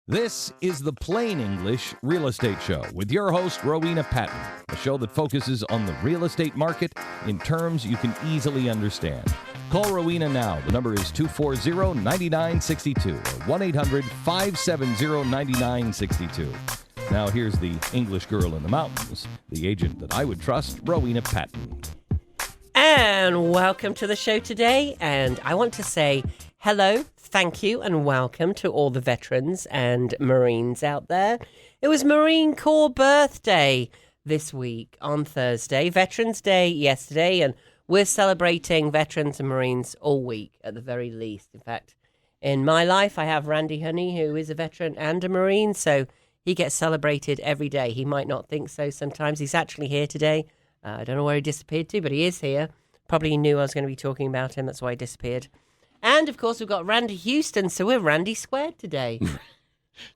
This is the Plain English Real Estate Show with your host, Rowena Patton, a show that focuses on the real estate market in terms you can easily understand. Call Rowena now. The number is 240-9962 or 1-800-570-9962. Now here's the English girl in the mountains, the agent that I would trust, Rowena Patton. And welcome to the show today. And I want to say hello, thank you, and welcome to all the veterans and Marines out there. It was Marine Corps birthday this week on Thursday, Veterans Day yesterday, and we're celebrating veterans and Marines all week at the very least. In fact, in my life, I have Randy Honey, who is a veteran and a Marine, so he gets celebrated every day. He might not think so sometimes. He's actually here today. I don't know where he disappeared to, but he is here. Probably knew I was going to be talking about him. That's why he disappeared. And, of course, we've got Randy Houston, so we're Randy squared today.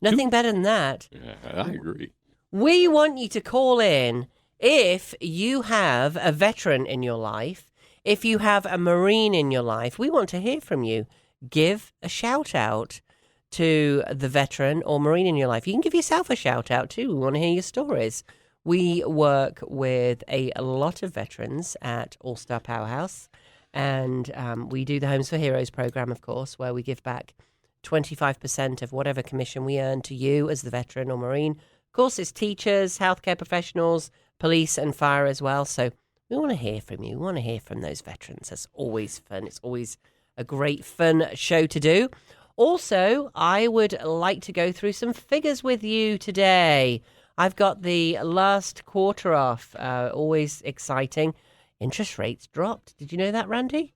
Nothing better than that. Yeah, I agree. We want you to call in if you have a veteran in your life, if you have a Marine in your life. We want to hear from you. Give a shout-out to the veteran or Marine in your life. You can give yourself a shout-out, too. We want to hear your stories. We work with a lot of veterans at All Star Powerhouse, and we do the Homes for Heroes program, of course, where we give back 25% of whatever commission we earn to you as the veteran or Marine. Of course, it's teachers, healthcare professionals, police and fire as well. So we want to hear from you. We want to hear from those veterans. That's always fun. It's always a great, fun show to do. Also, I would like to go through some figures with you today. I've got the last quarter off. Always exciting. Interest rates dropped. Did you know that, Randy?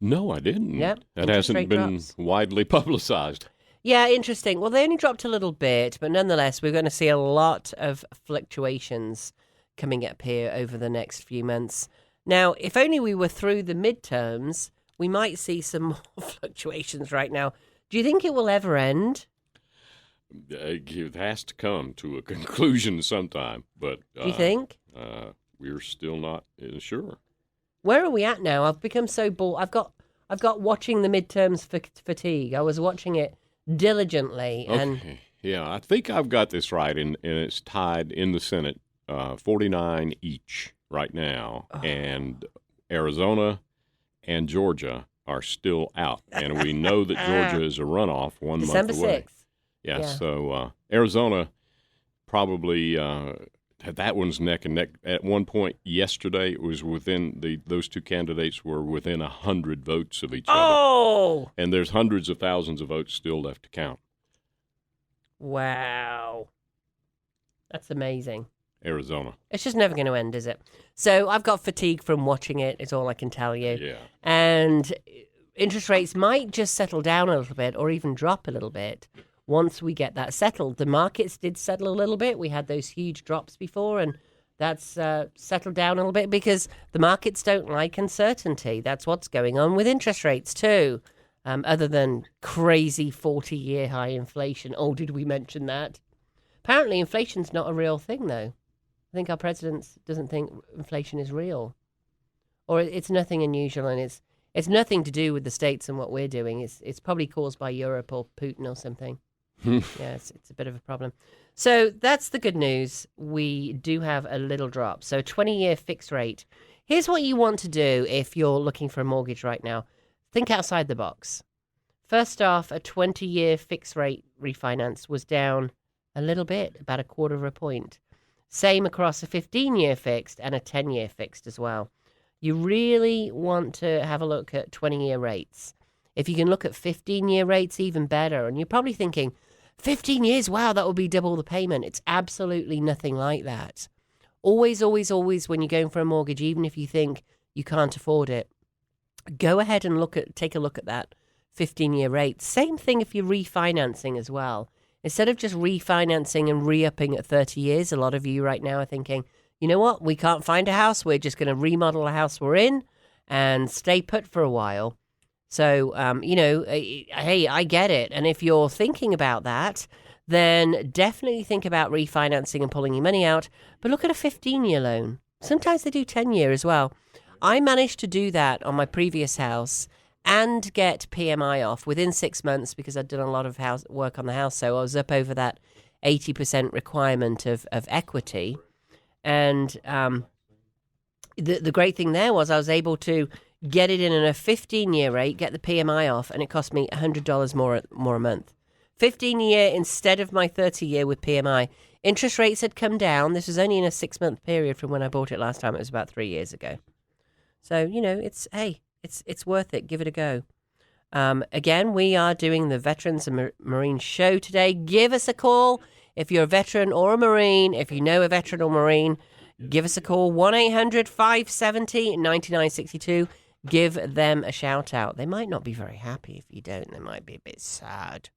No, I didn't. Yep. That hasn't been widely publicized. Yeah, interesting. Well, they only dropped a little bit, but nonetheless, we're going to see a lot of fluctuations coming up here over the next few months. Now, if only we were through the midterms, we might see some more fluctuations right now. Do you think it will ever end? It has to come to a conclusion sometime, but do you think? We're still not sure. Where are we at now? I've become so bored. I've got watching the midterms fatigue. I was watching it diligently, and yeah, I think I've got this right, and it's tied in the Senate, 49 each right now, and Arizona and Georgia are still out, and we know that Georgia is a runoff one December month away. 6th. Yeah, so Arizona probably that one's neck and neck. At one point yesterday, it was within those two candidates were within 100 votes of each other. And there's hundreds of thousands of votes still left to count. Wow. That's amazing. Arizona. It's just never going to end, is it? So I've got fatigue from watching it, is all I can tell you. Yeah. And interest rates might just settle down a little bit or even drop a little bit once we get that settled. The markets did settle a little bit. We had those huge drops before, and that's settled down a little bit because the markets don't like uncertainty. That's what's going on with interest rates too, other than crazy 40-year high inflation. Oh, did we mention that? Apparently inflation's not a real thing, though. I think our president doesn't think inflation is real. Or it's nothing unusual, and it's nothing to do with the States and what we're doing. It's probably caused by Europe or Putin or something. Yeah, it's a bit of a problem. So that's the good news. We do have a little drop. So 20-year fixed rate. Here's what you want to do if you're looking for a mortgage right now. Think outside the box. First off, a 20-year fixed rate refinance was down a little bit, about 1/4 point. Same across a 15-year fixed and a 10-year fixed as well. You really want to have a look at 20-year rates. If you can look at 15-year rates, even better. And you're probably thinking, 15 years, wow, that would be double the payment. It's absolutely nothing like that. Always, always, always, when you're going for a mortgage, even if you think you can't afford it, go ahead and take a look at that 15-year rate. Same thing if you're refinancing as well. Instead of just refinancing and re-upping at 30 years, a lot of you right now are thinking, you know what, we can't find a house. We're just going to remodel the house we're in and stay put for a while. So, hey, I get it. And if you're thinking about that, then definitely think about refinancing and pulling your money out. But look at a 15-year loan. Sometimes they do 10-year as well. I managed to do that on my previous house, and get PMI off within 6 months because I'd done a lot of work on the house. So I was up over that 80% requirement of equity. And the great thing there was I was able to get it in a 15-year rate, get the PMI off, and it cost me $100 more a month. 15-year instead of my 30-year with PMI. Interest rates had come down. This was only in a 6-month period from when I bought it last time. It was about 3 years ago. So, it's worth it. Give it a go. Again, we are doing the Veterans and Marine Show today. Give us a call if you're a veteran or a Marine. If you know a veteran or Marine, give us a call. 1-800-570-9962. Give them a shout out. They might not be very happy if you don't. They might be a bit sad.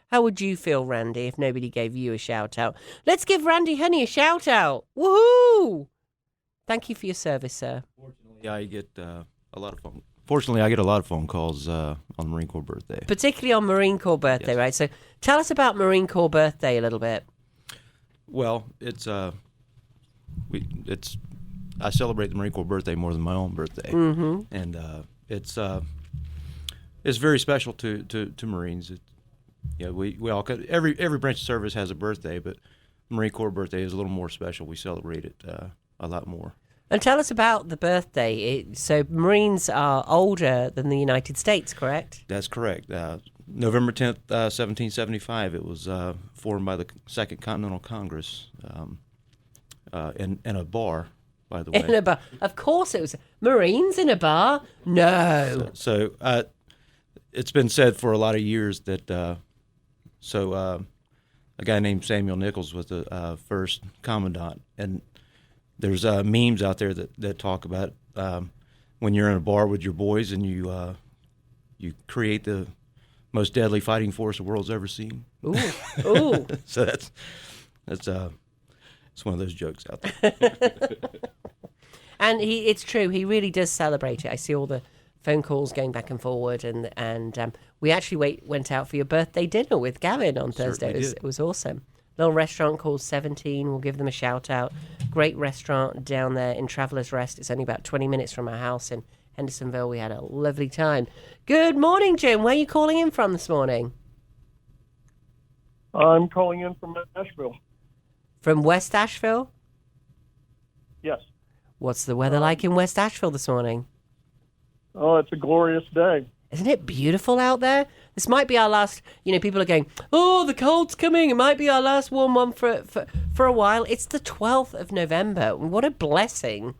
How would you feel, Randy, if nobody gave you a shout out? Let's give Randy Honey a shout out. Woohoo! Thank you for your service, sir. Fortunately, I get a lot of phone calls on Marine Corps birthday. Particularly on Marine Corps birthday, yes. Right? So tell us about Marine Corps birthday a little bit. Well, I celebrate the Marine Corps birthday more than my own birthday, and it's very special to Marines. We all every branch of service has a birthday, but Marine Corps birthday is a little more special. We celebrate it a lot more. And tell us about the birthday. So Marines are older than the United States, correct? That's correct. November 10th, 1775, it was formed by the Second Continental Congress in a bar, by the way. In a bar. Of course it was. Marines in a bar? No. So it's been said for a lot of years that a guy named Samuel Nichols was the first commandant, and there's memes out there that talk about when you're in a bar with your boys and you create the most deadly fighting force the world's ever seen. Ooh, ooh. So that's it's one of those jokes out there. And it's true. He really does celebrate it. I see all the phone calls going back and forward, and we actually went out for your birthday dinner with Gavin on Thursday. It was awesome. Little restaurant called 17. We'll give them a shout out. Great restaurant down there in Travelers Rest. It's only about 20 minutes from our house in Hendersonville. We had a lovely time. Good morning, Jim. Where are you calling in from this morning? I'm calling in from Asheville. From West Asheville? Yes. What's the weather like in West Asheville this morning? Oh, it's a glorious day. Isn't it beautiful out there? This might be our last, people are going, oh, the cold's coming. It might be our last warm one for a while. It's the 12th of November. What a blessing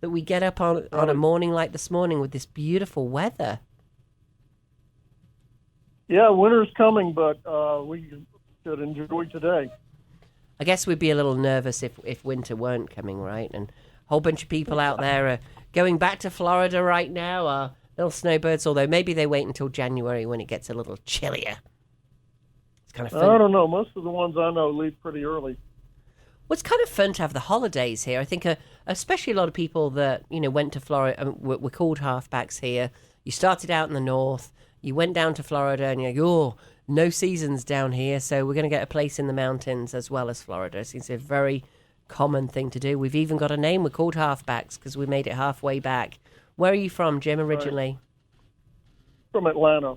that we get up on a morning like this morning with this beautiful weather. Yeah, winter's coming, but we should enjoy today. I guess we'd be a little nervous if winter weren't coming, right? And a whole bunch of people out there are going back to Florida right now, are little snowbirds, although maybe they wait until January when it gets a little chillier. It's kind of fun. I don't know. Most of the ones I know leave pretty early. Well, it's kind of fun to have the holidays here. I think especially a lot of people that, went to Florida, we're called halfbacks here. You started out in the north, you went down to Florida, and you're like, oh, no seasons down here, so we're going to get a place in the mountains as well as Florida. It seems a very common thing to do. We've even got a name. We're called halfbacks because we made it halfway back. Where are you from, Jim, originally? From Atlanta.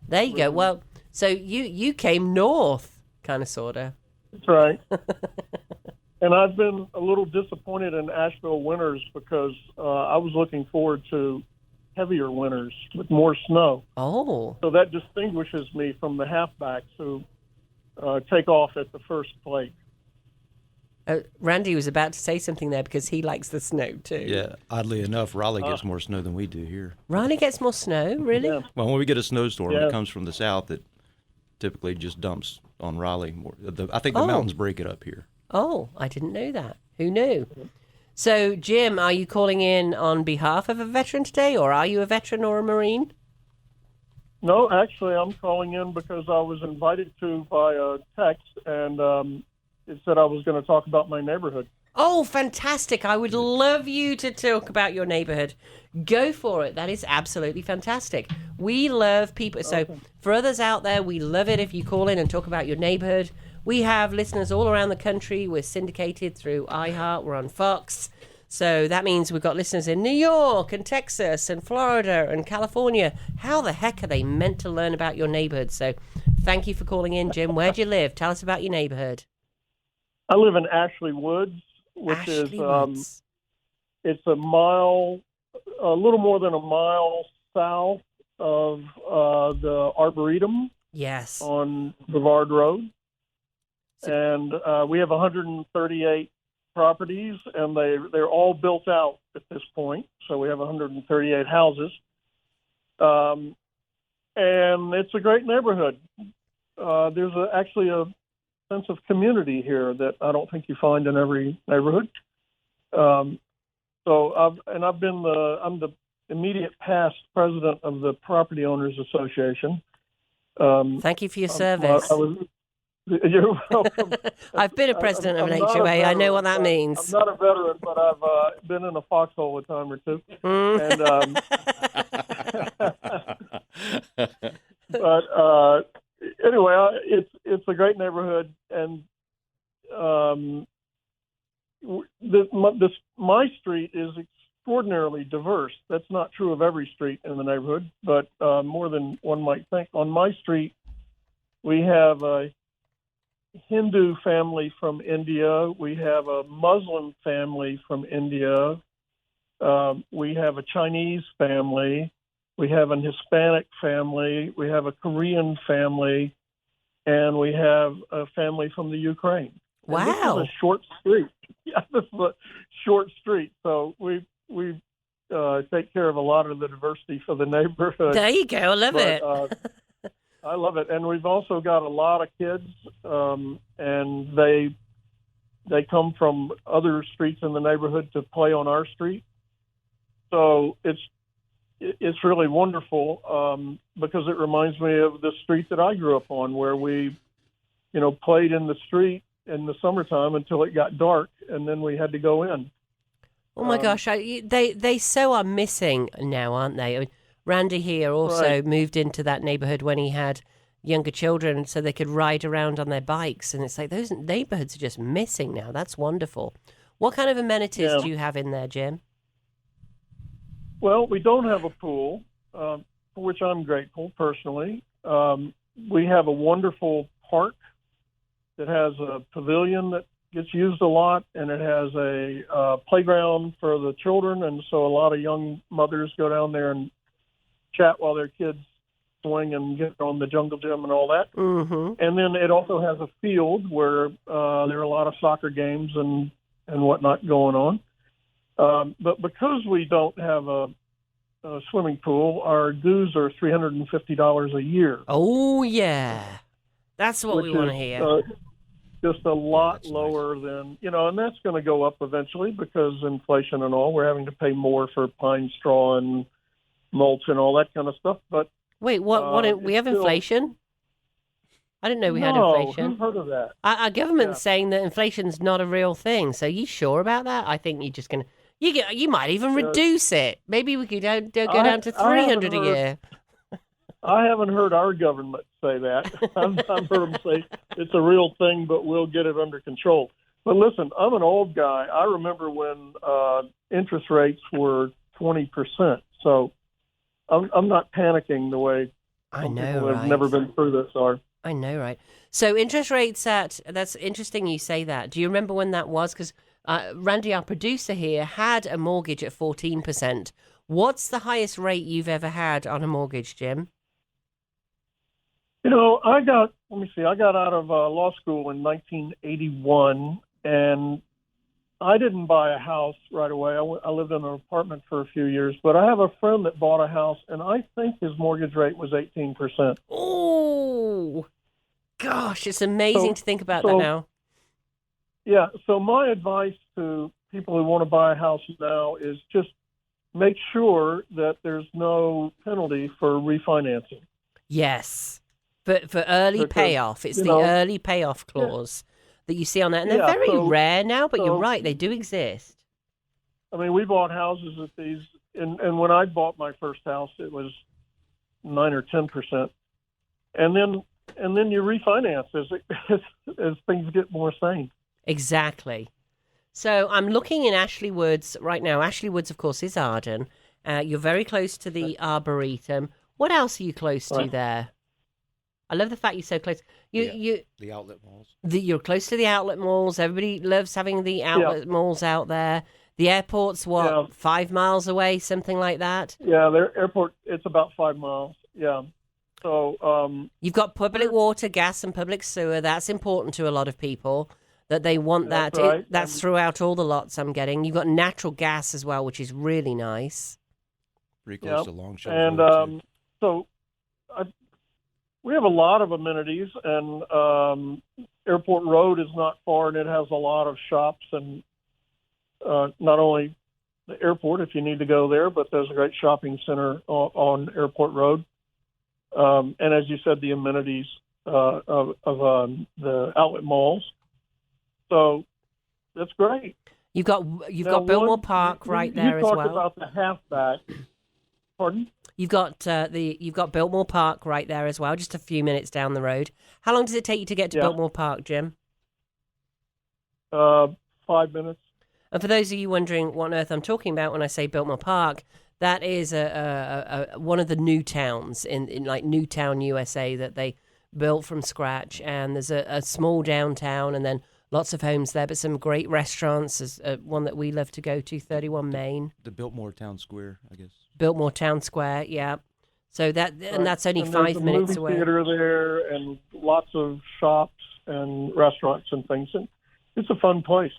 There you go. Well, so you came north, kind of, sort of. That's right. And I've been a little disappointed in Asheville winters because I was looking forward to heavier winters with more snow. Oh. So that distinguishes me from the halfbacks who take off at the first plate. Randy was about to say something there because he likes the snow too. Yeah, oddly enough, Raleigh gets more snow than we do here. Raleigh gets more snow, really? Yeah. Well, when we get a snowstorm, it comes from the south. It typically just dumps on Raleigh. I think the mountains break it up here. Oh, I didn't know that. Who knew? So, Jim, are you calling in on behalf of a veteran today, or are you a veteran or a Marine? No, actually, I'm calling in because I was invited to by a text, and it said I was going to talk about my neighborhood. Oh, fantastic. I would love you to talk about your neighborhood. Go for it. That is absolutely fantastic. We love people. So for others out there, we love it if you call in and talk about your neighborhood. We have listeners all around the country. We're syndicated through iHeart. We're on Fox. So that means we've got listeners in New York and Texas and Florida and California. How the heck are they meant to learn about your neighborhood? So thank you for calling in, Jim. Where do you live? Tell us about your neighborhood. I live in Ashley Woods, which Ashley is Woods. it's a little more than a mile south of the Arboretum Yes. on Brevard Road. And we have 138 properties, and they're all built out at this point. So we have 138 houses. And it's a great neighborhood. There's actually a sense of community here that I don't think you find in every neighborhood. I'm the immediate past president of the Property Owners Association. Thank you for your service. You're welcome. I've been a president of an I'm not a HOA. I know veteran, what that but means. I'm not a veteran, but I've been in a foxhole a time or two. And, but anyway, it's a great neighborhood, and my street is extraordinarily diverse. That's not true of every street in the neighborhood, but more than one might think. On my street, we have a Hindu family from India. We have a Muslim family from India. We have a Chinese family. We have an Hispanic family. We have a Korean family. And we have a family from the Ukraine. Wow. And this is a short street. Yeah, this is a short street. So we take care of a lot of the diversity for the neighborhood. There you go. I love it. I love it. And we've also got a lot of kids, and they come from other streets in the neighborhood to play on our street. So it's really wonderful because it reminds me of the street that I grew up on, where we, played in the street in the summertime until it got dark, and then we had to go in. Oh my gosh, they so are missing now, aren't they? I mean, Randy here also moved into that neighborhood when he had younger children so they could ride around on their bikes. And it's like those neighborhoods are just missing now. That's wonderful. What kind of amenities do you have in there, Jim? Well, we don't have a pool, for which I'm grateful personally. We have a wonderful park that has a pavilion that gets used a lot, and it has a playground for the children. And so a lot of young mothers go down there and chat while their kids swing and get on the jungle gym and all that. Mm-hmm. And then it also has a field where there are a lot of soccer games and whatnot going on. But because we don't have a swimming pool, our dues are $350 a year. Oh, yeah. That's what we want to hear. Just a lot lower than, and that's going to go up eventually because inflation and all. We're having to pay more for pine straw and mulch and all that kind of stuff. But wait, what? We have inflation? I didn't know we had inflation. Who's heard of that? Our government's saying that inflation's not a real thing. So you sure about that? I think you're just going to... You might even reduce it. Maybe we could go down to $300 a year. I haven't heard our government say that. I've heard them say it's a real thing, but we'll get it under control. But listen, I'm an old guy. I remember when interest rates were 20%. So I'm not panicking the way some people who have never been through this are. I know, right? So interest rates that's interesting you say that. Do you remember when that was? Because Randy, our producer here, had a mortgage at 14%. What's the highest rate you've ever had on a mortgage, Jim? I got out of law school in 1981, and I didn't buy a house right away. I lived in an apartment for a few years, but I have a friend that bought a house, and I think his mortgage rate was 18%. Oh, gosh, it's amazing to think about that now. Yeah, so my advice to people who want to buy a house now is just make sure that there's no penalty for refinancing. Yes. But for early payoff, it's the early payoff clause that you see on that. And they're very rare now, but you're right, they do exist. I mean, we bought houses at these, and when I bought my first house, it was 9 or 10%. And then you refinance as things get more sane. Exactly. So I'm looking in Ashley Woods right now. Ashley Woods, of course, is Arden. You're very close to the Arboretum. What else are you close to there? I love the fact you're so close. The outlet malls. You're close to the outlet malls. Everybody loves having the outlet malls out there. The airport's 5 miles away, something like that? Yeah, the airport, it's about 5 miles. Yeah. So you've got public water, gas, and public sewer. That's important to a lot of people, that they want that. Right. That's throughout all the lots I'm getting. You've got natural gas as well, which is really nice. Pretty close to Longshore. And we have a lot of amenities, and Airport Road is not far, and it has a lot of shops, and not only the airport, if you need to go there, but there's a great shopping center on Airport Road. And as you said, the amenities of the outlet malls. So that's great. You've got Biltmore Park right there as well. You talked about the halfback. Pardon? You've got Biltmore Park right there as well, just a few minutes down the road. How long does it take you to get to Biltmore Park, Jim? 5 minutes. And for those of you wondering what on earth I'm talking about when I say Biltmore Park, that is one of the new towns in like Newtown, USA, that they built from scratch. And there's a small downtown, and then lots of homes there, but some great restaurants. There's one that we love to go to, 31 Main. The Biltmore Town Square, I guess. Biltmore Town Square, yeah. So that's only 5 minutes away. There's a movie theater there, and lots of shops and restaurants and things. And it's a fun place.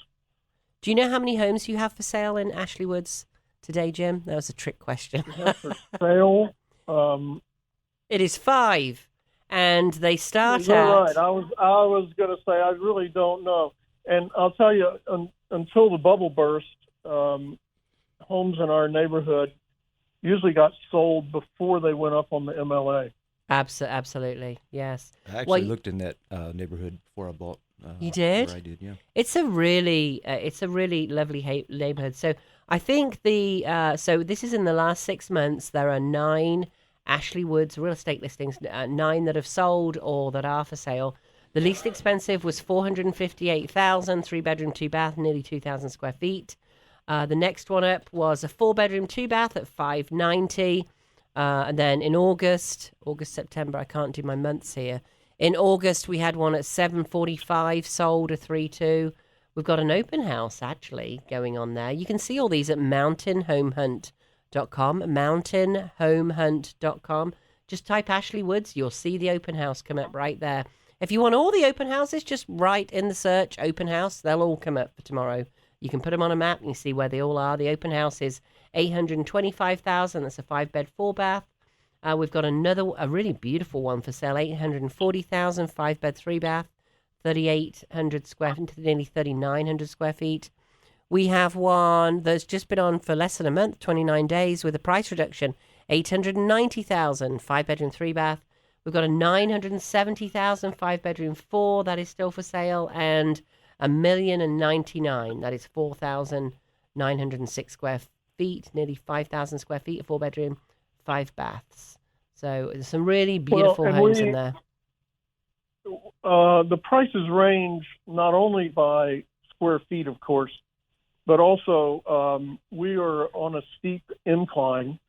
Do you know how many homes you have for sale in Ashley Woods today, Jim? That was a trick question. For sale? It is 5. And they start You're at... right. I was going to say, I really don't know. And I'll tell you, until the bubble burst, homes in our neighborhood usually got sold before they went up on the MLA. Absolutely, yes. I actually looked in that neighborhood before I bought. You did? I did, yeah. It's a really lovely neighborhood. So I think so this is in the last 6 months. There are 9 Ashley Woods real estate listings, 9 that have sold or that are for sale. The least expensive was $458,000, 3-bedroom, 2-bath, nearly 2,000 square feet. The next one up was a 4-bedroom, 2-bath at $590,000. And then in August, September, I can't do my months here. In August, we had one at $745,000, sold a 3.2. We've got an open house actually going on there. You can see all these at mountainhomehunt.com, mountainhomehunt.com. Just type Ashley Woods, you'll see the open house come up right there. If you want all the open houses, just write in the search open house. They'll all come up for tomorrow. You can put them on a map and you see where they all are. The open house is $825,000. That's a 5-bed, 4-bath. We've got a really beautiful one for sale, $840,000, 5-bed, 3-bath, 3,800 square feet, nearly 3,900 square feet. We have one that's just been on for less than a month, 29 days, with a price reduction, $890,000, 5-bedroom, 3-bath. We've got a $970,000, 5-bedroom, 4 that is still for sale, and $1,099,000. That is 4,906 square feet, nearly 5,000 square feet, a 4-bedroom, 5 baths. So there's some really beautiful homes in there. The prices range not only by square feet, of course, but also we are on a steep incline.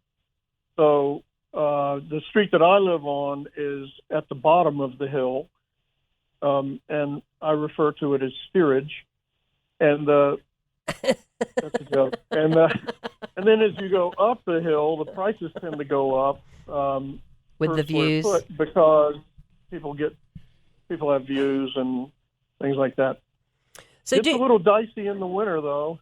So the street that I live on is at the bottom of the hill, and I refer to it as steerage. And that's a joke. And then as you go up the hill, the prices tend to go up with the views, because people have views and things like that. So it's a little dicey in the winter, though.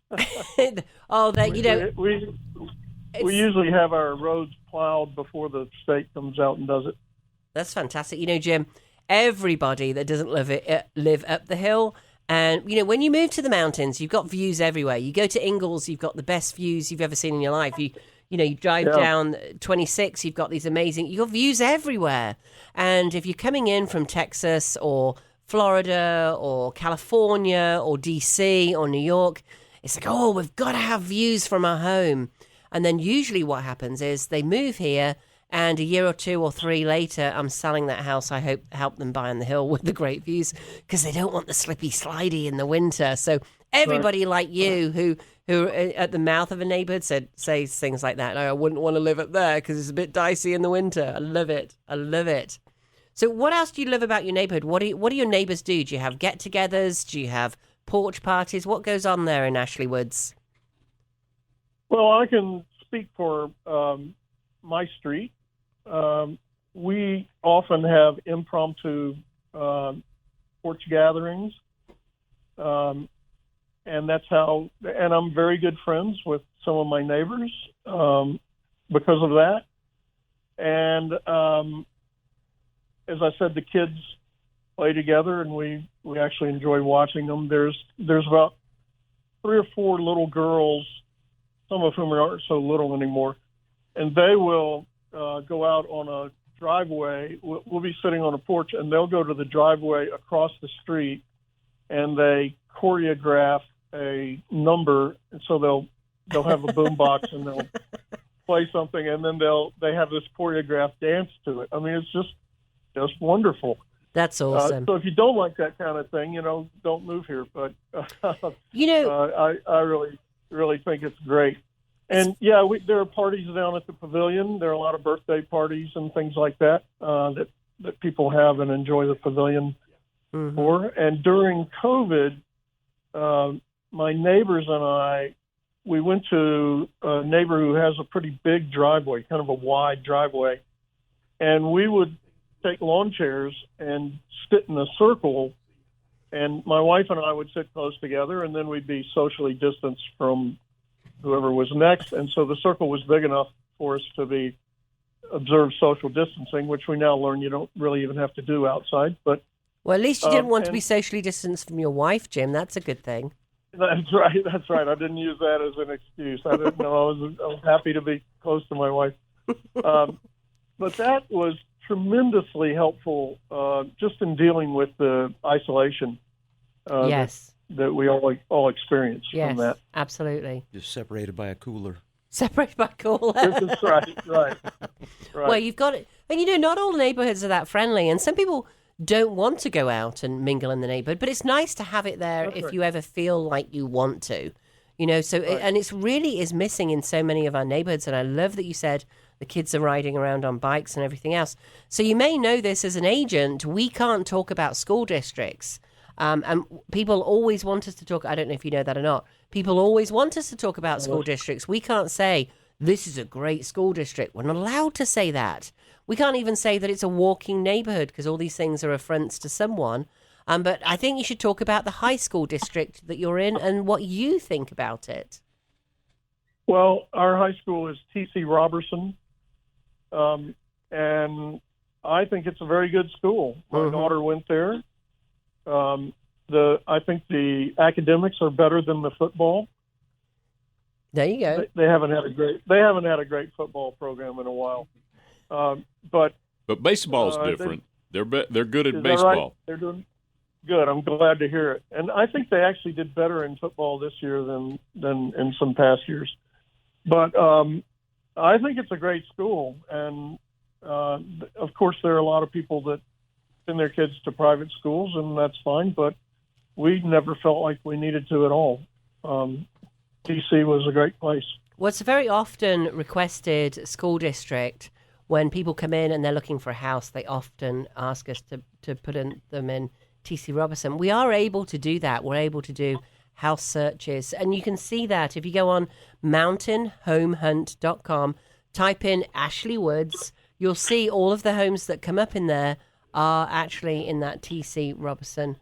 We usually have our roads plowed before the state comes out and does it. That's fantastic. Jim, everybody that doesn't live up the hill. And, when you move to the mountains, you've got views everywhere. You go to Ingalls, you've got the best views you've ever seen in your life. You drive down 26, you've got you've got views everywhere. And if you're coming in from Texas or Florida or California or DC or New York, it's like, we've got to have views from our home. And then usually what happens is they move here, and a year or 2 or 3 later, I'm selling that house. I help them buy on the hill with the great views, because they don't want the slippy slidey in the winter. So everybody like you who are at the mouth of a neighborhood says things like that. I wouldn't want to live up there because it's a bit dicey in the winter. I love it. I love it. So what else do you love about your neighborhood? What do your neighbors do? Do you have get-togethers? Do you have porch parties? What goes on there in Ashley Woods? Well, I can speak for my street. We often have impromptu porch gatherings, and that's how. And I'm very good friends with some of my neighbors because of that. And as I said, the kids play together, and we actually enjoy watching them. There's about 3 or 4 little girls, some of whom aren't so little anymore, and they will go out on a driveway. We'll be sitting on a porch, and they'll go to the driveway across the street, and they choreograph a number. And so they'll have a boombox, and they'll play something, and then they have this choreographed dance to it. I mean, it's just wonderful. That's awesome. So if you don't like that kind of thing, don't move here. But I really think it's great. And yeah, there are parties down at the pavilion. There are a lot of birthday parties and things like that that people have and enjoy the pavilion for. And during COVID, my neighbors and we went to a neighbor who has a pretty big driveway, kind of a wide driveway, and we would take lawn chairs and sit in a circle, and my wife and I would sit close together, and then we'd be socially distanced from whoever was next. And so the circle was big enough for us to observe social distancing, which we now learn you don't really even have to do outside. But well, at least you didn't want to be socially distanced from your wife, Jim. That's a good thing. That's right. I didn't use that as an excuse. I didn't know. I was happy to be close to my wife. But that was tremendously helpful just in dealing with the isolation yes. that we all experience yes, from that. Absolutely. Just separated by a cooler. Separated by a cooler. That's right. Well, you've got it. And, not all neighborhoods are that friendly. And some people don't want to go out and mingle in the neighborhood. But it's nice to have it there if you ever feel like you want to. So and it's really is missing in so many of our neighborhoods. And I love that you said the kids are riding around on bikes and everything else. So you may know this as an agent. We can't talk about school districts. And people always want us to talk. I don't know if you know that or not. People always want us to talk about school districts. We can't say, this is a great school district. We're not allowed to say that. We can't even say that it's a walking neighborhood because all these things are affronts to someone. But I think you should talk about the high school district that you're in and what you think about it. Well, our high school is T.C. Robertson. And I think it's a very good school. My daughter went there. I think the academics are better than the football. There you go. They haven't had a great football program in a while. But baseball is different. They're good at baseball. Right? They're doing good. I'm glad to hear it. And I think they actually did better in football this year than in some past years. But I think it's a great school, and of course there are a lot of people that send their kids to private schools, and that's fine. But we never felt like we needed to at all. DC was a great place. Well, it's a very often requested school district. When people come in and they're looking for a house, they often ask us to put them in T.C. Robertson. We are able to do that. We're able to do house searches. And you can see that if you go on mountainhomehunt.com, type in Ashley Woods, you'll see all of the homes that come up in there are actually in that T.C. Robertson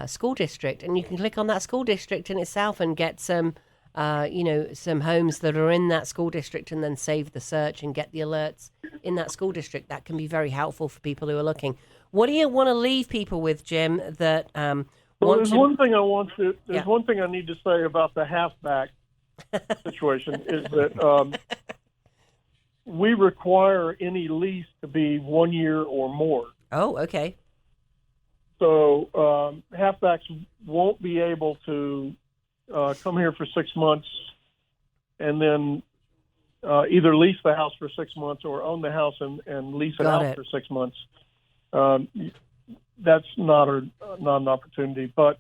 school district. And you can click on that school district in itself and get some homes that are in that school district and then save the search and get the alerts in that school district. That can be very helpful for people who are looking. What do you want to leave people with, Jim, that there's one thing I need to say about the halfback situation is that we require any lease to be 1 year or more. Oh, okay. So halfbacks won't be able to come here for 6 months and then either lease the house for 6 months or own the house and lease it out for 6 months. That's not an opportunity. But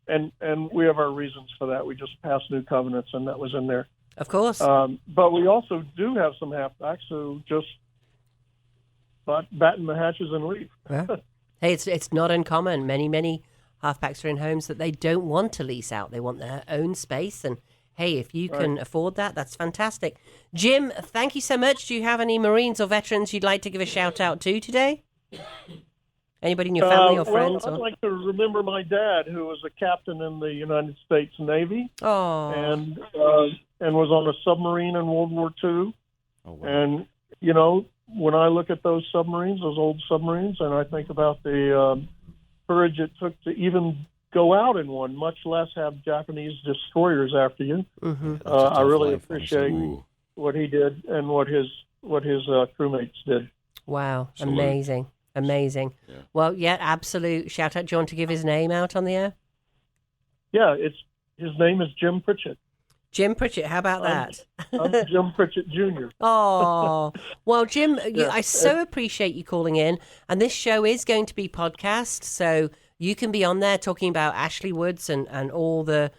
and we have our reasons for that. We just passed new covenants, and that was in there. Of course. But we also do have some halfbacks who just batten the hatches and leave. Yeah. Hey, it's not uncommon. Many halfbacks are in homes that they don't want to lease out. They want their own space. And hey, if you can afford that, that's fantastic. Jim, thank you so much. Do you have any Marines or veterans you'd like to give a shout out to today? Anybody in your family or friends? I'd like to remember my dad, who was a captain in the United States Navy. Oh. And was on a submarine in World War II. Oh, wow. And, when I look at those submarines, those old submarines, and I think about the courage it took to even go out in one, much less have Japanese destroyers after you. Mm-hmm. I really appreciate what he did and what his crewmates did. Wow. Salute. Amazing. Yeah. Well, yeah, absolute shout out. Do you want to give his name out on the air? Yeah, his name is Jim Pritchett. Jim Pritchett, how about that? I'm Jim Pritchett Jr. Oh, well, Jim, I so appreciate you calling in. And this show is going to be podcast, so you can be on there talking about Ashley Woods and all the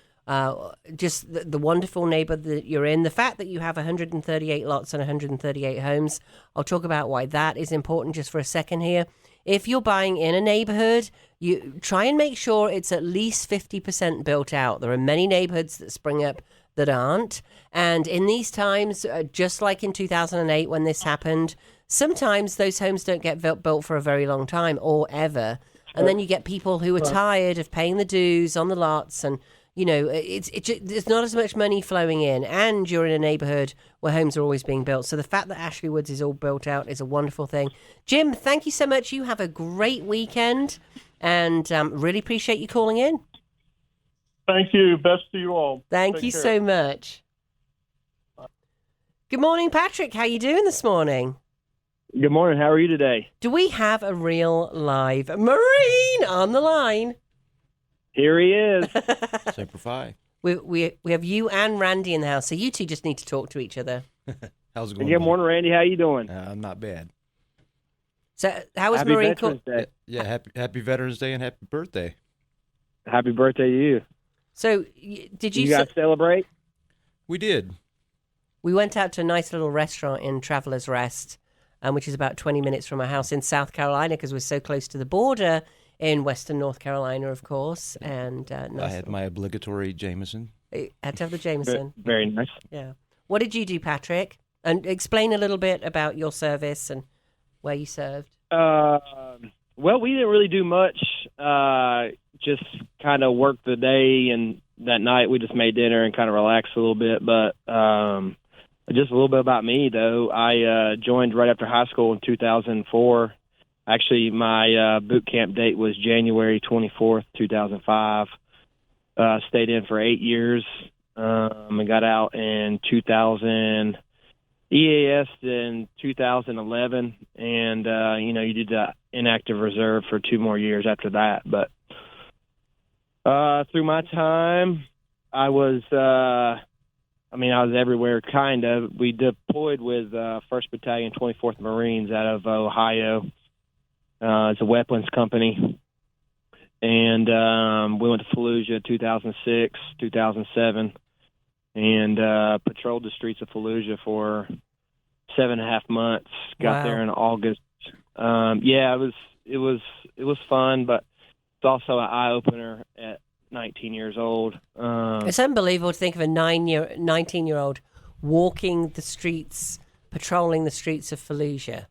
just the wonderful neighborhood that you're in. The fact that you have 138 lots and 138 homes, I'll talk about why that is important just for a second here. If you're buying in a neighborhood, you try and make sure it's at least 50% built out. There are many neighborhoods that spring up that aren't. And in these times, just like in 2008 when this happened, sometimes those homes don't get built for a very long time or ever. And then you get people who are tired of paying the dues on the lots, and there's not as much money flowing in, and you're in a neighborhood where homes are always being built. So the fact that Ashley Woods is all built out is a wonderful thing. Jim, thank you so much. You have a great weekend, and really appreciate you calling in. Thank you. Best to you all. Thank you so much. Good morning, Patrick. How you doing this morning? Good morning. How are you today? Do we have a real live Marine on the line? Here he is. Semper Fi. We have you and Randy in the house, so you two just need to talk to each other. How's it going? Good morning, Randy. How you doing? I'm not bad. So how was Happy Marine Veterans Corps? Day. Yeah, happy Veterans Day and happy birthday. Happy birthday to you. So did you? You guys celebrate? We did. We went out to a nice little restaurant in Travelers Rest, which is about 20 minutes from our house in South Carolina, because we're so close to the border in Western North Carolina, of course. And I had my obligatory Jameson. Had to have the Jameson. Very nice. Yeah. What did you do, Patrick? And explain a little bit about your service and where you served. Well, we didn't really do much. Just kind of worked the day, and that night we just made dinner and kind of relaxed a little bit. But just a little bit about me, though. I joined right after high school in 2004. Actually, my boot camp date was January 24th, 2005. Stayed in for 8 years and got out in 2000. EAS in 2011, and you did the inactive reserve for 2 more years after that. But through my time, I was everywhere, kind of. We deployed with 1st Battalion, 24th Marines out of Ohio. It's a weapons company. And we went to Fallujah 2006, 2007, and patrolled the streets of Fallujah for 7.5 months. Got there in August. It was fun, but it's also an eye opener at 19 years old. It's unbelievable to think of a 19-year-old walking the streets, patrolling the streets of Fallujah.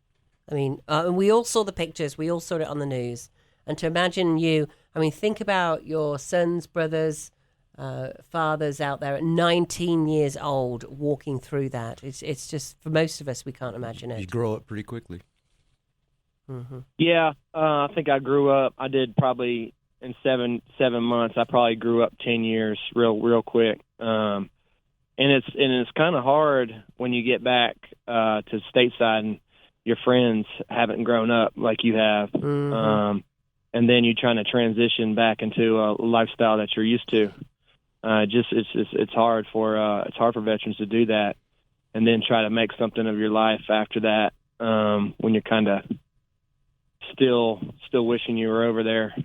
I mean, we all saw the pictures. We all saw it on the news. And to imagine you, think about your sons, brothers, fathers out there at 19 years old walking through that. It's just, for most of us, we can't imagine it. You grow up pretty quickly. Mm-hmm. Yeah, I think I grew up. I did probably in seven months. I probably grew up 10 years real quick. And it's kind of hard when you get back to stateside and your friends haven't grown up like you have. Mm-hmm. And then you're trying to transition back into a lifestyle that you're used to. It's hard for veterans to do that, and then try to make something of your life after that. When you're kind of still wishing you were over there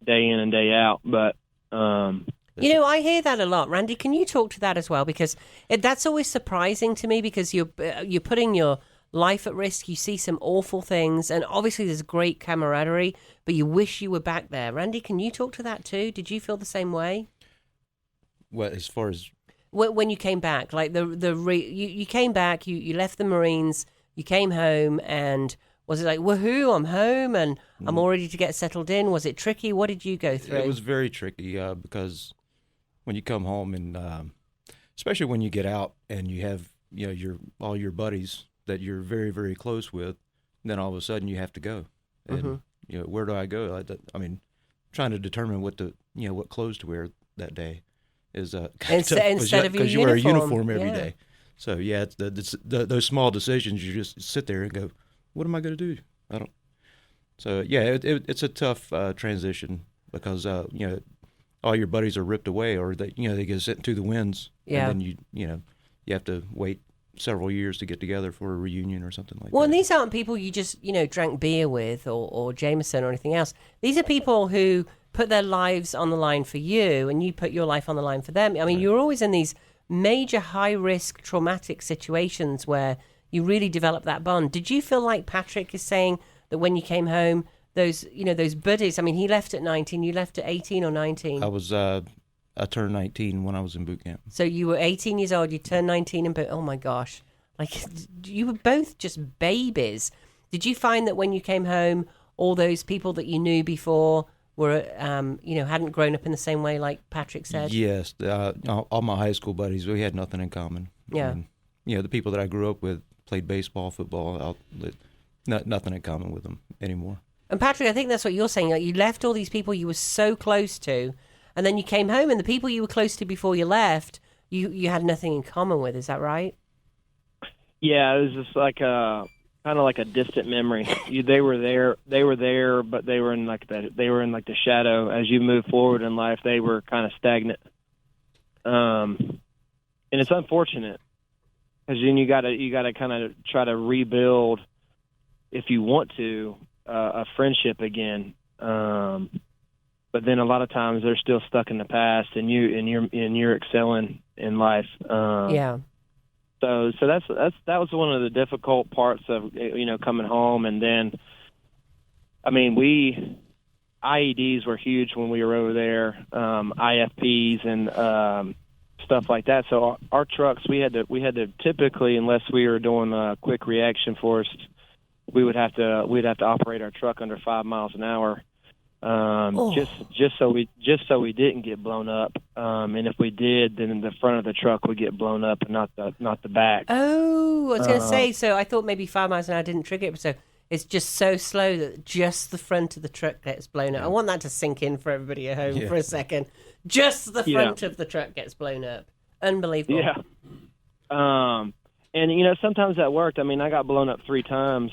day in and day out. But You know, I hear that a lot. Randy, can you talk to that as well? Because that's always surprising to me, because you're putting your life at risk. You see some awful things, and obviously there's great camaraderie, but you wish you were back there. Randy, can you talk to that too? Did you feel the same way? Well, as far as when you came back, like you came back, you left the Marines, you came home, and was it like, woohoo, I'm home and I'm all ready to get settled in? Was it tricky? What did you go through? It was very tricky because when you come home, and especially when you get out and you have all your buddies that you're very, very close with, then all of a sudden you have to go. And where do I go? I mean, trying to determine what clothes to wear that day is instead of because you wear a uniform every day. So yeah, it's those small decisions. You just sit there and go, what am I going to do? I don't. So yeah, it's a tough transition because all your buddies are ripped away, or they get sent to the winds. Yeah. And then you have to wait several years to get together for a reunion or something like that. Well, and these aren't people you just drank beer with or Jameson or anything else. These are people who put their lives on the line for you, and you put your life on the line for them. I mean, you're always in these major high-risk traumatic situations where you really develop that bond. Did you feel like Patrick is saying that when you came home, those buddies, I mean, he left at 19, you left at 18 or 19? I turned 19 when I was in boot camp. So you were 18 years old, you turned 19 and oh my gosh, like you were both just babies. Did you find that when you came home, all those people that you knew before were, hadn't grown up in the same way, like Patrick said? Yes, all my high school buddies, we had nothing in common. Yeah. And, the people that I grew up with played baseball, football, nothing in common with them anymore. And Patrick, I think that's what you're saying. Like, you left all these people you were so close to, and then you came home, and the people you were close to before you left, you had nothing in common with. Is that right? Yeah, it was just like kind of like a distant memory. They were there, but they were in like the shadow. As you move forward in life, they were kind of stagnant. And it's unfortunate, because then you gotta kind of try to rebuild, if you want to, a friendship again. But then a lot of times they're still stuck in the past, and you're excelling in life. Yeah. So that was one of the difficult parts of coming home. And then, I mean, IEDs were huge when we were over there, IFPs and stuff like that. So our trucks, we had to typically, unless we were doing a quick reaction force, we'd have to operate our truck under 5 miles an hour. Just so we didn't get blown up, and if we did, then the front of the truck would get blown up and not the back. Oh, I was going to say, so I thought maybe 5 miles an hour didn't trigger it, so it's just so slow that just the front of the truck gets blown up. I want that to sink in for everybody at home for a second. Just the front of the truck gets blown up. Unbelievable. Yeah. And sometimes that worked. I mean, I got blown up 3 times.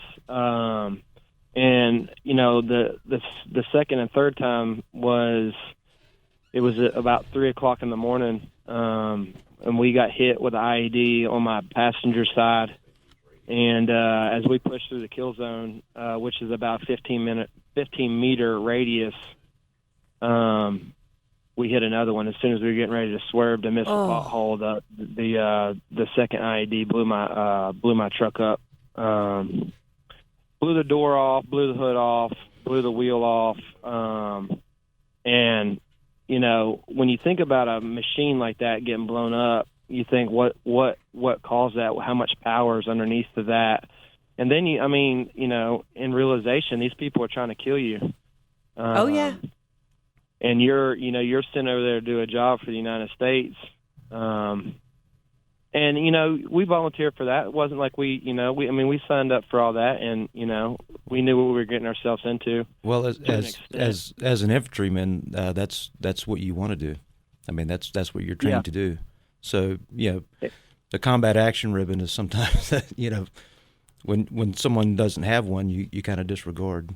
And the second and third time was about 3:00 in the morning, and we got hit with an IED on my passenger side. And as we pushed through the kill zone, which is about 15 meter radius, we hit another one. As soon as we were getting ready to swerve to miss the pothole, the second IED blew my truck up. Blew the door off, blew the hood off, blew the wheel off. And, when you think about a machine like that getting blown up, you think what caused that? How much power is underneath of that? And then in realization, these people are trying to kill you. Oh yeah. And you're sent over there to do a job for the United States. And, we volunteered for that. It wasn't like we signed up for all that, and, we knew what we were getting ourselves into. Well, as an infantryman, that's what you want to do. I mean, that's what you're trained to do. So, the combat action ribbon is sometimes, when someone doesn't have one, you kind of disregard.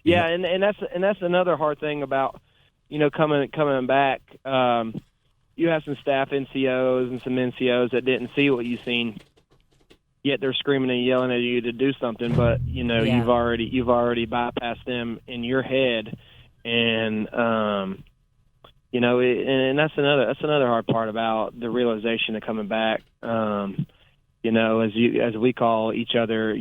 Yeah, and that's another hard thing about, coming back. You have some staff NCOs and some NCOs that didn't see what you've seen, yet they're screaming and yelling at you to do something. But you've already bypassed them in your head, and and that's another hard part about the realization of coming back. As we call each other,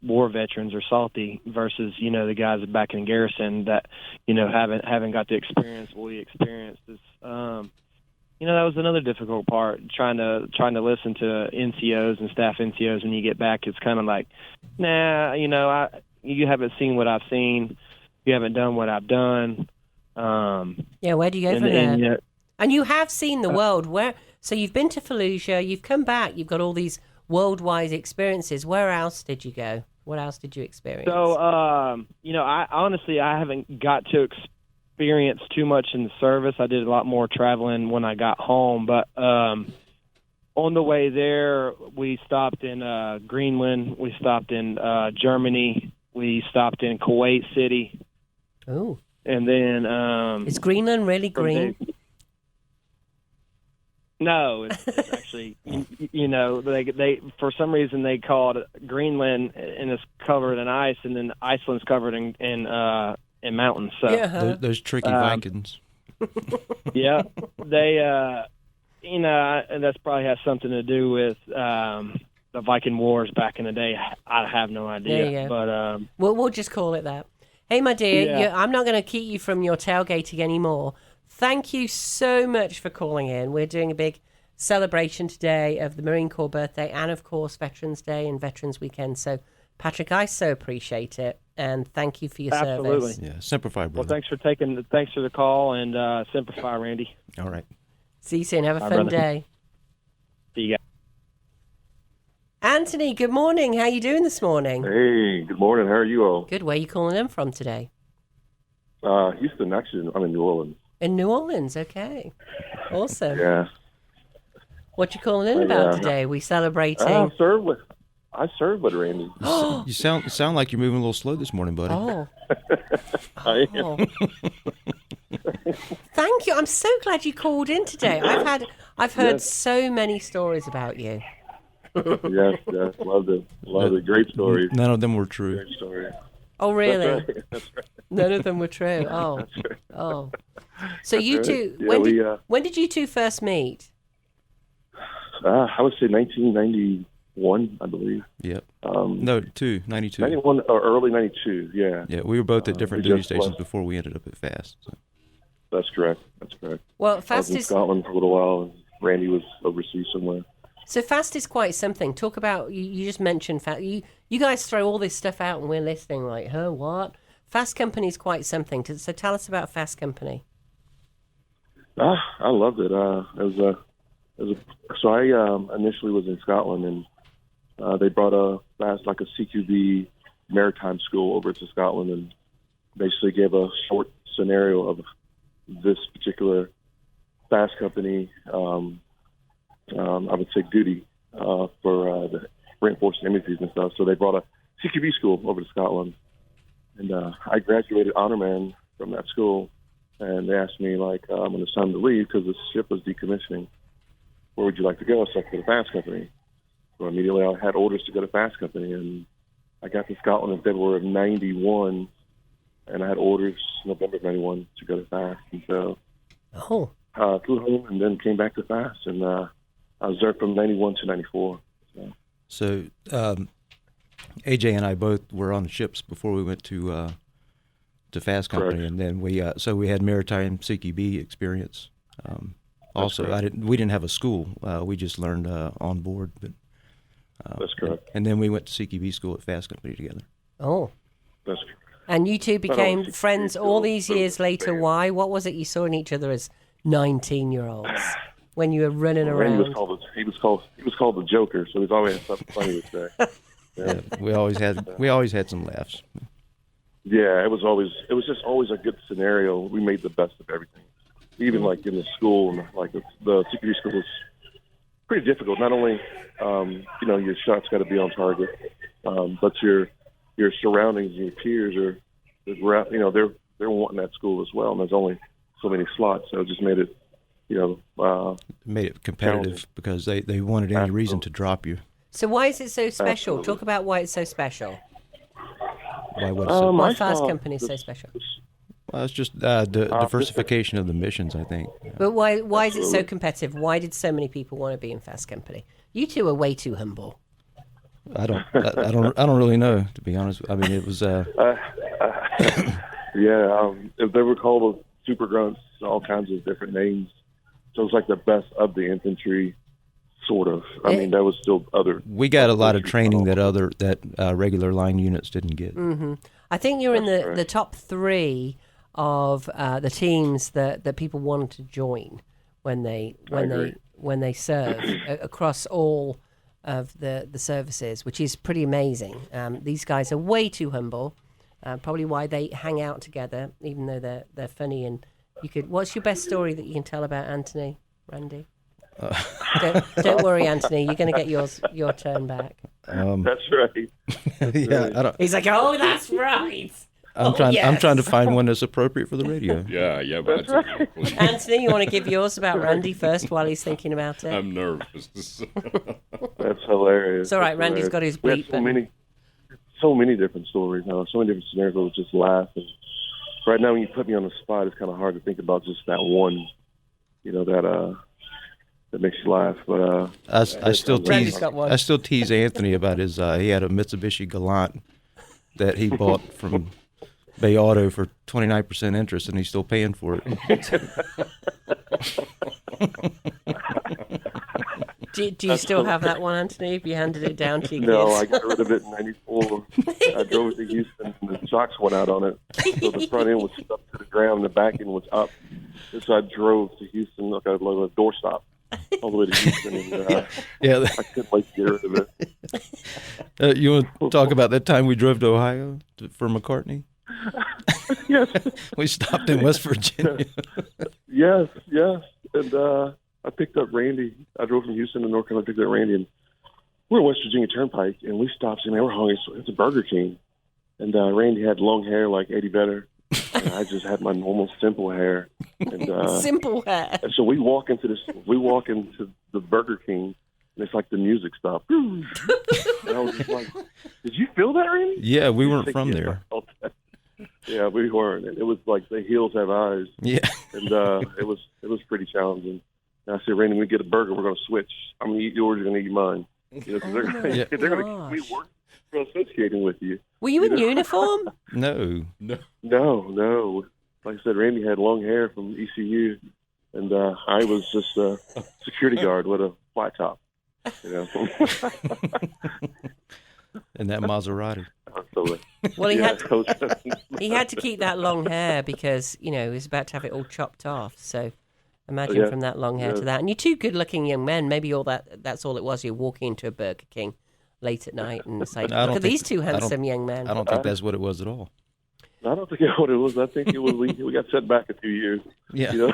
war veterans or salty versus, the guys back in garrison that, haven't got to experience what we experienced. That was another difficult part, trying to listen to NCOs and staff NCOs when you get back. It's kind of like, nah, you haven't seen what I've seen. You haven't done what I've done. Where do you go from there? And you have seen the world. So you've been to Fallujah, you've come back, you've got all these worldwide experiences. Where else did you go? What else did you experience? So, I honestly haven't got to experience too much in the service. I did a lot more traveling when I got home, but on the way there, we stopped in Greenland, we stopped in Germany, we stopped in Kuwait City. Oh. And then is Greenland really green? No, it's actually they for some reason they call it Greenland and it's covered in ice, and then Iceland's covered in mountains. So those tricky Vikings. Yeah, they and that's probably has something to do with the Viking Wars back in the day. I have no idea, there you go. But we'll just call it that. Hey, my dear, I'm not going to keep you from your tailgating anymore. Thank you so much for calling in. We're doing a big celebration today of the Marine Corps birthday and, of course, Veterans Day and Veterans Weekend. So, Patrick, I so appreciate it, and thank you for your service. Yeah, simplify, brother. Well, thanks for the call, and simplify, Randy. All right. See you soon. Have a fun day. See you guys. Anthony, good morning. How you doing this morning? Hey, good morning. How are you all? Good. Where are you calling in from today? Houston, actually. I'm in New Orleans. In New Orleans, okay. Awesome. Yeah. What you calling in about today? We celebrating? I served with Randy. You sound like you're moving a little slow this morning, buddy. Oh. I am. Thank you. I'm so glad you called in today. I've heard so many stories about you. yes, loved it. Great stories. None of them were true. Great story. Oh, really? That's right. None of them were true. Oh, That's right. Oh. So you two, Yeah, when did you two first meet? I would say 1991, I believe. Yep. 92. 91 or early 92, yeah. Yeah, we were both at different duty stations before we ended up at FAST. So. That's correct. Well, I was FAST in is... Scotland for a little while, and Randy was overseas somewhere. So FAST is quite something. Talk about, you just mentioned FAST. You guys throw all this stuff out and we're listening like, what? Fast Company is quite something. So tell us about Fast Company. I loved it. So I initially was in Scotland, and they brought a CQB maritime school over to Scotland, and basically gave a short scenario of this particular Fast Company. I would say duty for the reinforced images and stuff. So they brought a CQB school over to Scotland, and I graduated honor man from that school. And they asked me, when it's time to leave, because the ship was decommissioning, where would you like to go? So I said, to Fast Company. So immediately I had orders to go to Fast Company, and I got to Scotland in February of 91, and I had orders November of 91 to go to Fast. And so flew home and then came back to Fast, and I was there from 91 to 94. So AJ and I both were on the ships before we went to Fast Company, Correct. and then we had maritime CQB experience. Also, correct. we didn't have a school. We just learned on board. But That's correct. And then we went to CQB school at Fast Company together. Oh. That's correct. And you two became friends all these years later. Why? What was it you saw in each other as 19-years-olds when you were running around? He was called the Joker, so he's always had something funny to say. Yeah, we always had some laughs. Yeah, it was just always a good scenario. We made the best of everything. Even like in the school, and the CQB school was pretty difficult. Not only your shots got to be on target, but your surroundings, your peers they're wanting that school as well. And there's only so many slots, so it just made it made it competitive because they wanted any reason to drop you. So why is it so special? Absolutely. Talk about why it's so special. Why Why Fast Company is so special? It's just diversification of the missions, I think. But why is it so competitive? Why did so many people want to be in Fast Company? You two are way too humble. I don't really know, to be honest. I mean, it was. If they were called super grunts, all kinds of different names. So it was like the best of the infantry, sort of. I mean, that was still other. We got a lot of training that regular line units didn't get. Mm-hmm. I think you're in the top 3 of the teams that people wanted to join when they serve across all of the services, which is pretty amazing. These guys are way too humble. Probably why they hang out together, even though they're funny. And you could. What's your best story that you can tell about Anthony, Randy? Don't worry, Anthony. You're going to get your turn back. That's right. Yeah, I don't. He's like, oh, that's right. I'm trying to find one that's appropriate for the radio. Yeah, but that's right. Anthony, you want to give yours about Randy first while he's thinking about it? I'm nervous. That's hilarious. It's all right. Randy's got his bleep. So many different stories now. So many different scenarios. I was just laughing. Right now, when you put me on the spot, it's kind of hard to think about just that one. That makes you laugh. But I still tease Anthony about his. He had a Mitsubishi Galant that he bought from Bay Auto for 29% interest, and he's still paying for it. Do you still have that one, Anthony? Have you handed it down to your kids? No, I got rid of it in '94. I drove it to Houston, and the shocks went out on it. So the front end was stuck to the ground, and the back end was up. And so I drove to Houston like a doorstop all the way to Houston, and I couldn't wait to get rid of it. You want to talk about that time we drove to Ohio for McCartney? Yes. We stopped in West Virginia. Yes. And I picked up Randy. I drove from Houston to North Carolina, picked up Randy, and we're in West Virginia Turnpike, and we stopped, and we're hungry, so it's a Burger King. And Randy had long hair like Eddie Vedder, and I just had my normal simple hair. And, simple hair. And so we walk into the Burger King, and it's like the music stopped. And I was just like, did you feel that, Randy? Yeah, we weren't from there. Yeah, we weren't. It was like the hills have eyes. Yeah. And it was pretty challenging. And I said, Randy, when we get a burger, we're going to switch. I'm going to eat yours, you're going to eat mine. They're going to keep me for associating with you. Were you in uniform? No. Like I said, Randy had long hair from ECU, and I was just a security guard with a flat top. And that Maserati. Absolutely. Well, he had to keep that long hair because he was about to have it all chopped off. So imagine from that long hair to that. And you're two good-looking young men. Maybe that's all it was. You're walking into a Burger King late at night and it's like, look at these two handsome young men. I don't think that's what it was at all. I don't think that's what it was. I think it was we got set back a few years. Yeah.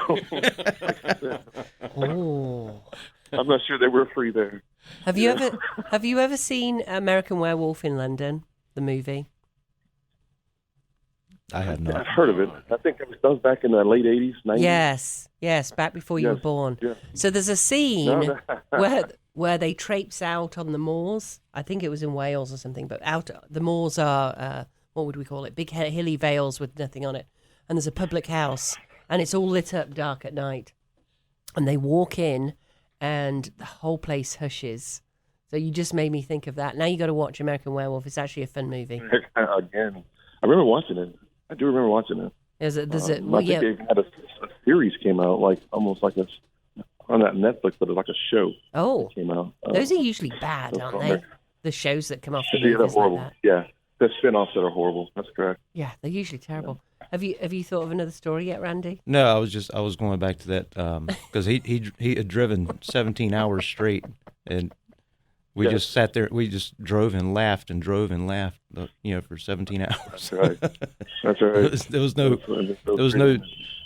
Oh. I'm not sure they were free there. Have you ever seen American Werewolf in London, the movie? I have not. I've heard of it. I think that was back in the late 80s, 90s. Yes, back before you were born. Yeah. So there's a scene where they traipse out on the moors. I think it was in Wales or something, but the moors are, what would we call it? Big hilly vales with nothing on it. And there's a public house, and it's all lit up dark at night. And they walk in, and the whole place hushes. So you just made me think of that. Now you got to watch American Werewolf. It's actually a fun movie. Again, I remember watching it. I do remember watching it. I think they had a series came out, like almost like on that Netflix, but it was like a show. Oh, came out. Those are usually bad, aren't they? The shows that come off the movies they're horrible. Like that. Yeah, the spin-offs that are horrible. That's correct. Yeah, they're usually terrible. Have you thought of another story yet, Randy? No, I was going back to that because he had driven 17 hours straight, and we just sat there. We just drove and laughed, for 17 hours. That's right. That's right. There was no.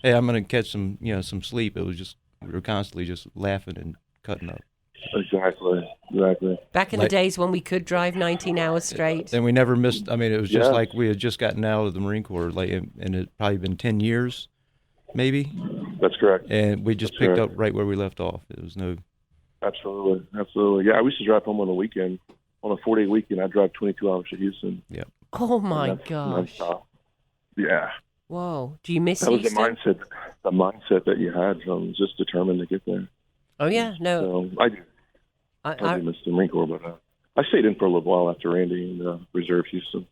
Hey, I'm going to catch some sleep. It was just we were constantly just laughing and cutting up. Exactly. Back in the days when we could drive 19 hours straight. And we never missed. I mean, it was just like we had just gotten out of the Marine Corps, and it had probably been 10 years, maybe. That's correct. And we just picked up right where we left off. It was no. Absolutely. Yeah, I used to drive home on the weekend. On a 4-day weekend, I drive 22 hours to Houston. Yeah. Oh my gosh. Yeah. Whoa. Do you miss That was Houston? the mindset that you had. Just determined to get there. Oh, yeah. No. So I do. I do miss the Marine Corps, but I stayed in for a little while after Randy and reserve Houston.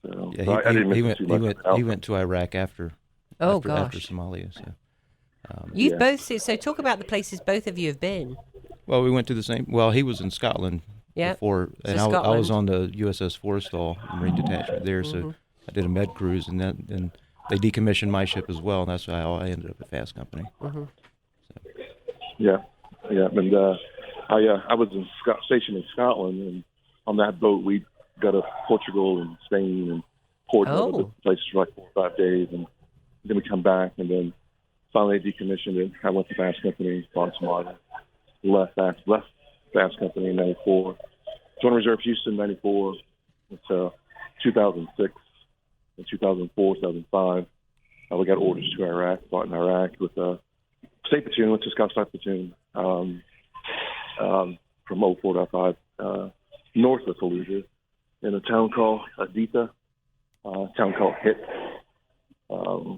So, Yeah, I didn't miss it too much. he went to Iraq after Somalia. So You've both seen, so talk about the places both of you have been. well, we went to the same. Well, he was in Scotland before, and I was on the USS Forrestal Marine Detachment there. So I did a med cruise, and then they decommissioned my ship as well, and that's how I ended up at Fast Company. So. Yeah, and I was stationed in Scotland, and on that boat we got to Portugal and Spain and Portugal, places for like 4 or 5 days, and then we come back, and then finally decommissioned it. I went to Fast Company, bought some water, left Fast Company in '94. Joined Reserve Houston in '94. It's 2006, in 2004, 2005. We got orders to Iraq, fought in Iraq with State Platoon, went to Scout Sniper Platoon from 04 to 05, north of Fallujah, in a town called Aditha, a town called Hit. I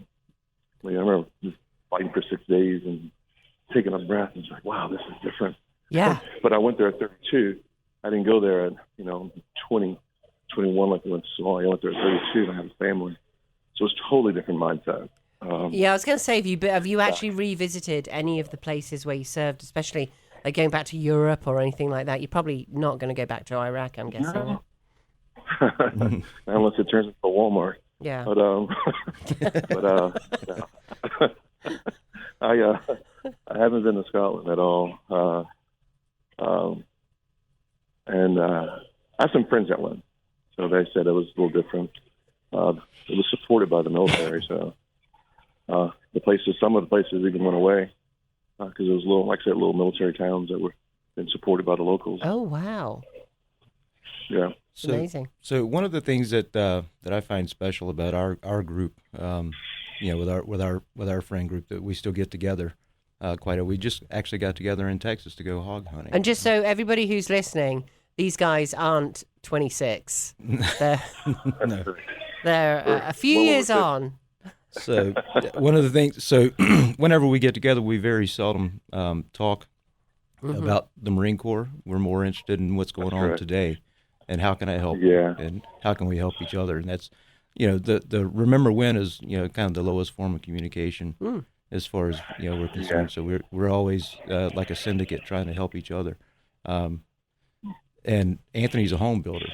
remember just fighting for 6 days and taking a breath and it's like, wow, this is different. Yeah. But I went there at 32. I didn't go there at 20, 21 like I went to Somalia. I went there at 32 and I had a family. So it's a totally different mindset. I was going to say, have you actually revisited any of the places where you served, especially like going back to Europe or anything like that? You're probably not going to go back to Iraq, I'm guessing. No. Unless it turns into a Walmart. Yeah. But I haven't been to Scotland at all. And I have some friends that went, so they said it was a little different. It was supported by the military, so some of the places even went away because it was little military towns that were been supported by the locals. Oh wow! Yeah, amazing. So one of the things that I find special about our group, with our friend group, that we still get together we just actually got together in Texas to go hog hunting. And just so everybody who's listening, these guys aren't 26. They're a few years on. So one of the things, whenever we get together, we very seldom talk about the Marine Corps. We're more interested in what's going on today and how can I help and how can we help each other. And that's, the remember when is, kind of the lowest form of communication as far as, we're concerned. So we're always like a syndicate trying to help each other. And Anthony's a home builder.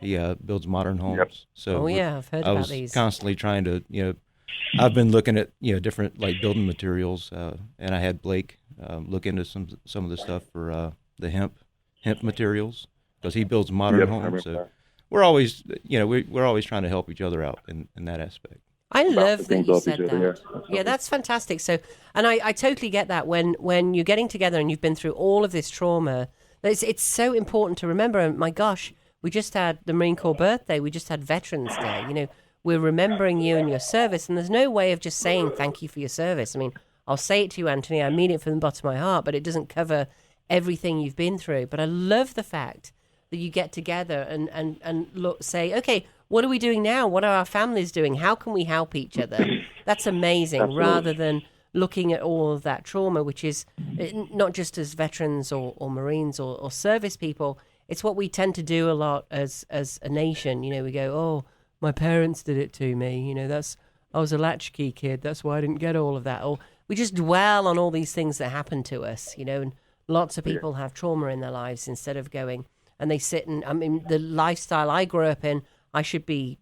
He builds modern homes. Yep. So I've heard about these. Constantly trying to, I've been looking at different like building materials, and I had Blake look into some of the stuff for the hemp materials because he builds modern homes. So we're always we're always trying to help each other out in that aspect. I love that you said that. Yeah, that's fantastic. So, and I totally get that when you're getting together and you've been through all of this trauma, it's so important to remember. And my gosh, we just had the Marine Corps birthday. We just had Veterans Day. We're remembering you and your service, and there's no way of just saying thank you for your service. I mean, I'll say it to you, Anthony. I mean it from the bottom of my heart, but it doesn't cover everything you've been through. But I love the fact that you get together and say, okay, what are we doing now? What are our families doing? How can we help each other? That's amazing. Absolutely. Rather than looking at all of that trauma, which is not just as veterans or Marines or service people. It's what we tend to do a lot as a nation. We go, oh, my parents did it to me. I was a latchkey kid. That's why I didn't get all of that. Or we just dwell on all these things that happened to us, and lots of people have trauma in their lives instead of going and they sit and, the lifestyle I grew up in, I should be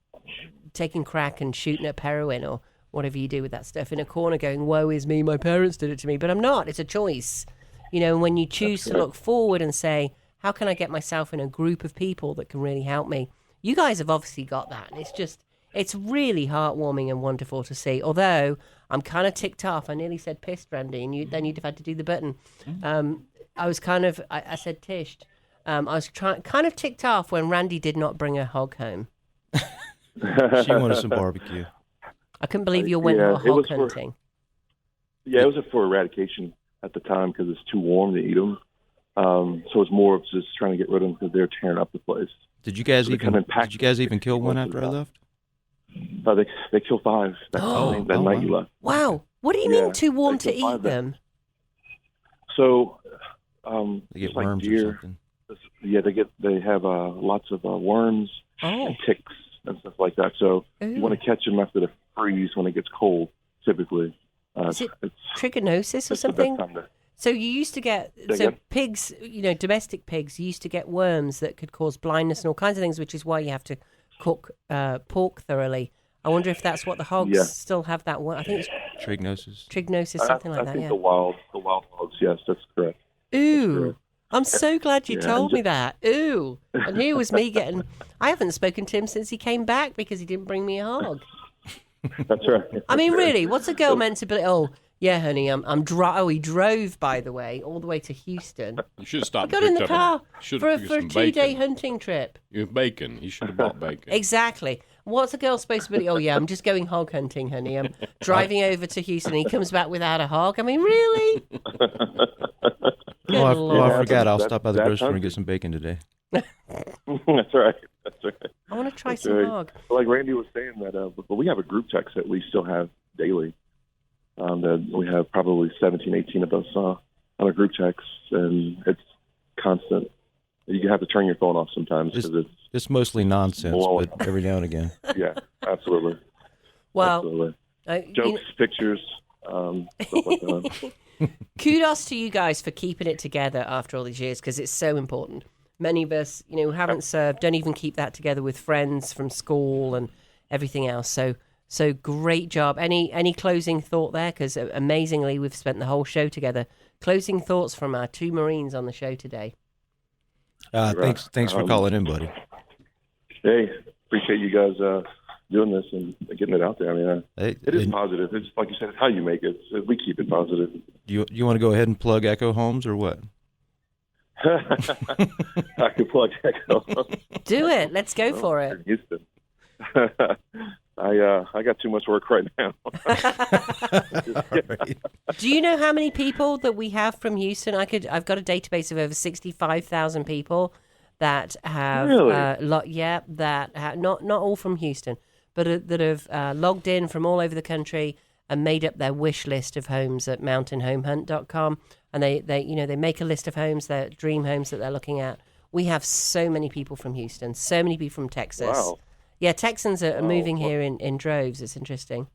taking crack and shooting up heroin or whatever you do with that stuff in a corner going, woe is me, my parents did it to me. But I'm not. It's a choice. When you choose to look forward and say, how can I get myself in a group of people that can really help me? You guys have obviously got that. And it's really heartwarming and wonderful to see. Although I'm kind of ticked off. I nearly said pissed, Randy, and then you'd have had to do the button. I was I said tished. I was kind of ticked off when Randy did not bring a hog home. She wanted some barbecue. I couldn't believe you went hog hunting. It was for eradication at the time because it's too warm to eat them. So it's more of just trying to get rid of them because they're tearing up the place. Did you guys even kill one after I left? They kill 5 that night you left. Wow. What do you mean too warm to kill 5 eat them? So, They get just like worms or deer, something. yeah, they have lots of worms and ticks and stuff like that. So you want to catch them after the freeze when it gets cold. Typically, is it trichinosis or it's the best something? time to- So you used to get pigs, domestic pigs used to get worms that could cause blindness and all kinds of things, which is why you have to cook pork thoroughly. I wonder if that's what the hogs still have that one. I think it's Trichinosis. something like I that. think Yeah. the wild hogs. Yes, that's correct. Ooh, I'm so glad you told me just- that. Ooh, and here was me getting. I haven't spoken to him since he came back because he didn't bring me a hog. That's right. I mean, really, what's a girl meant to be? Oh, yeah, honey, I'm he drove, by the way, all the way to Houston. You should have I stopped. got in the car for a some 2-day bacon. hunting trip. You have bacon. You should have bought bacon. Exactly. What's a girl supposed to be? Oh, yeah, I'm just going hog hunting, honey. I'm driving over to Houston. He comes back without a hog. I mean, really? Well, I forgot. I'll That's- stop by the that's grocery store and hunting. get some bacon today. That's right. That's right. I want to try That's some right. hog. Like Randy was saying that, but we have a group text that we still have daily. That we have probably 17, 18 of us on a group text, and it's constant. You have to turn your phone off sometimes because It's mostly nonsense, Blowing. but every now and again. yeah, absolutely. Well, Absolutely. Jokes, pictures, stuff like that. kudos to you guys for keeping it together after all these years because it's so important. Many of us, who haven't served, don't even keep that together with friends from school and everything else. So great job. Any closing thought there? Because amazingly, we've spent the whole show together. Closing thoughts from our 2 Marines on the show today. Thanks for calling in, buddy. Hey, appreciate you guys doing this and getting it out there. I mean, it is positive. It's like you said, it's how you make it. So we keep it positive. You want to go ahead and plug Echo Homes or what? I could plug Echo. Do it. Let's go for it. In Houston. I got too much work right now. Right. Do you know how many people that we have from Houston? I've got a database of over 65,000 people that have Really? not all from Houston, but that have logged in from all over the country and made up their wish list of homes at mountainhomehunt.com, and they make a list of homes, their dream homes that they're looking at. We have so many people from Houston, so many people from Texas. Wow. Yeah, Texans are moving here in droves. It's interesting.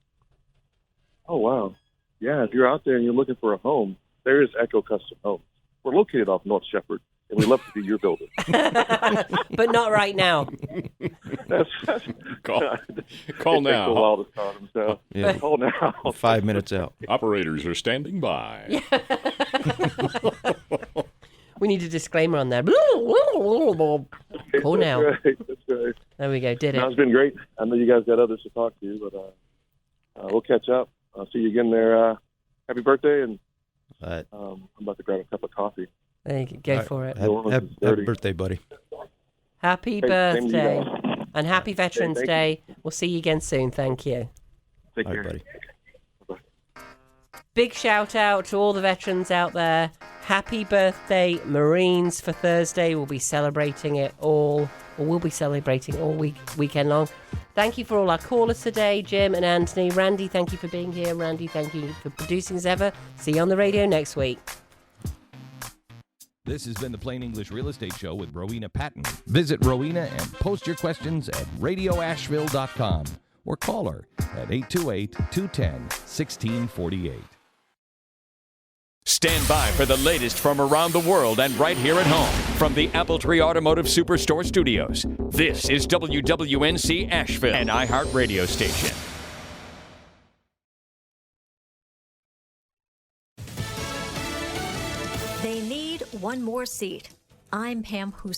Oh, wow. Yeah, if you're out there and you're looking for a home, there is Echo Custom Homes. We're located off North Shepherd, and we'd love to be your builder. But not right now. Call It takes now. a while to start them, so Yeah. call now. 5 minutes out. Operators are standing by. We need a disclaimer on there. Call now. That's right. That's right. There we go. Did No, it. it's been great. I know you guys got others to talk to, but we'll catch up. I'll see you again there. Happy birthday, and Right. I'm about to grab a cup of coffee. There you go. Go for it. Happy birthday, buddy. Happy Hey, same to you birthday. guys. And happy Veterans thank Day. We'll see you again soon. Thank you. Take All care. right, buddy. Big shout out to all the veterans out there. Happy birthday, Marines, for Thursday. We'll be celebrating it all, or we'll be celebrating all weekend long. Thank you for all our callers today, Jim and Anthony. Randy, thank you for being here. Randy, thank you for producing as ever. See you on the radio next week. This has been the Plain English Real Estate Show with Rowena Patton. Visit Rowena and post your questions at radioasheville.com or call her at 828-210-1648. Stand by for the latest from around the world and right here at home from the Apple Tree Automotive Superstore Studios. This is WWNC Asheville, an iHeart radio station. They need one more seat. I'm Pam Houston.